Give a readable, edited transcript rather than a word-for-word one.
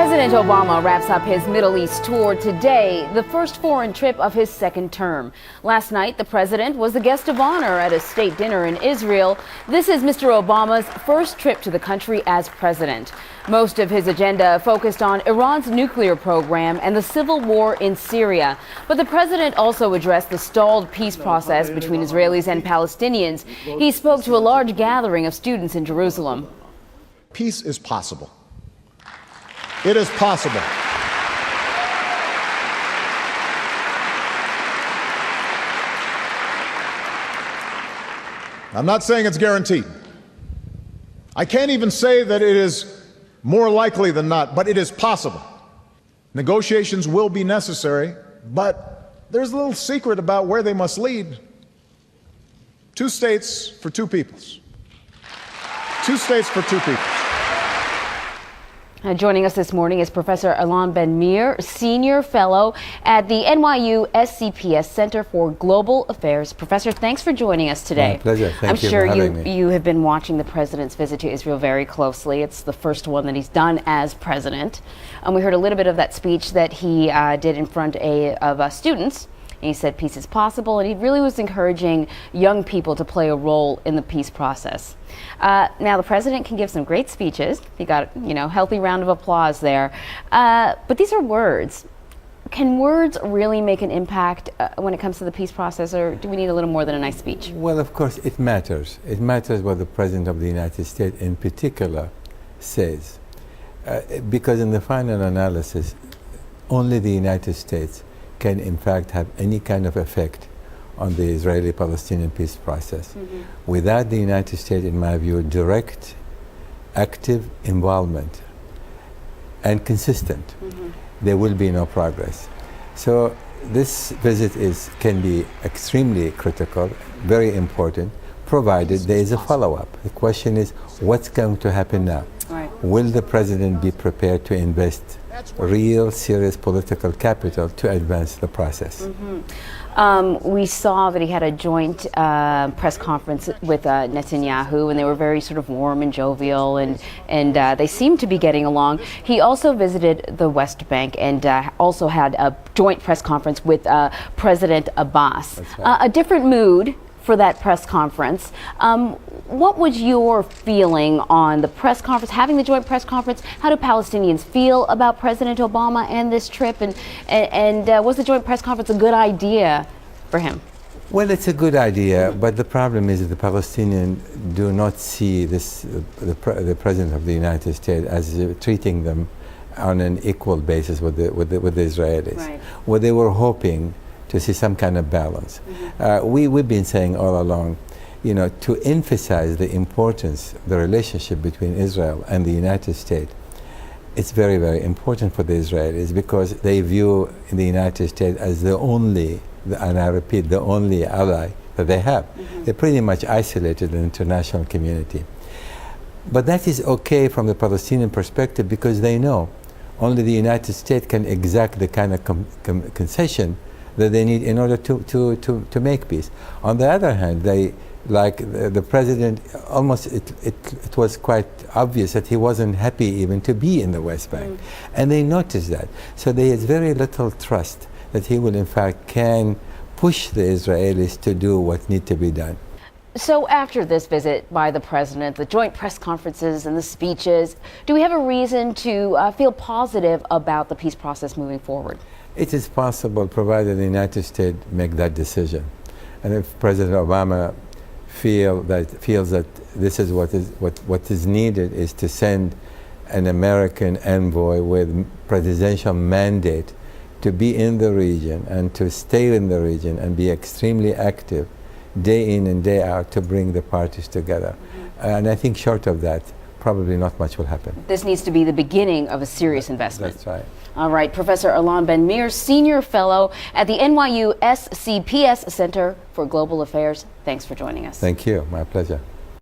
President Obama wraps up his Middle East tour today, the first foreign trip of his second term. Last night, the president was the guest of honor at a state dinner in Israel. This is Mr. Obama's first trip to the country as president. Most of his agenda focused on Iran's nuclear program and the civil war in Syria. But the president also addressed the stalled peace process between Israelis and Palestinians. He spoke to a large gathering of students in Jerusalem. Peace is possible. It is possible. I'm not saying it's guaranteed. I can't even say that it is more likely than not, but it is possible. Negotiations will be necessary, but there's a little secret about where they must lead. 2 states for 2 peoples. 2 states for 2 peoples. Joining us this morning is Professor Alon Ben-Meir, Senior Fellow at the NYU SCPS Center for Global Affairs. Professor, thanks for joining us today. My pleasure. Thank you for having me. You have been watching the president's visit to Israel very closely. It's the first one that he's done as president. And we heard a little bit of that speech that he did in front of students. And he said peace is possible, and he really was encouraging young people to play a role in the peace process. Now, the president can give some great speeches. He got, healthy round of applause there. But these are words. Can words really make an impact when it comes to the peace process, or do we need a little more than a nice speech? Well, of course, it matters. It matters what the President of the United States in particular says. Because in the final analysis, only the United States can in fact have any kind of effect on the Israeli-Palestinian peace process. Mm-hmm. Without the United States, in my view, direct, active involvement and consistent, there will be no progress. So this visit can be extremely critical, very important, provided there is a follow-up. The question is, what's going to happen now? Right. Will the president be prepared to invest real, serious political capital to advance the process? We saw that he had a joint press conference with Netanyahu, and they were very sort of warm and jovial, and they seemed to be getting along. He also visited the West Bank and also had a joint press conference with President Abbas. That's right. A different mood for that press conference. What was your feeling on the press conference, having the joint press conference? How do Palestinians feel about President Obama and this trip? And was the joint press conference a good idea for him? Well, it's a good idea, but the problem is that the Palestinians do not see the President of the United States as treating them on an equal basis with the Israelis. Right. What they were hoping to see some kind of balance. We've been saying all along, to emphasize the importance, the relationship between Israel and the United States, it's very, very important for the Israelis because they view the United States as the only, and I repeat, the only ally that they have. They're pretty much isolated in the international community. But that is okay from the Palestinian perspective because they know only the United States can exact the kind of concession that they need in order to make peace. On the other hand, the president, almost it was quite obvious that he wasn't happy even to be in the West Bank. And they noticed that. So there is very little trust that he will in fact can push the Israelis to do what needs to be done. So after this visit by the president, the joint press conferences and the speeches, do we have a reason to feel positive about the peace process moving forward? It is possible, provided the United States make that decision. And if President Obama feels that this is what is needed is to send an American envoy with presidential mandate to be in the region and to stay in the region and be extremely active day in and day out to bring the parties together. And I think short of that, probably not much will happen. This needs to be the beginning of a serious investment. That's right. All right, Professor Alon Ben-Meir, Senior Fellow at the NYU SCPS Center for Global Affairs. Thanks for joining us. Thank you. My pleasure.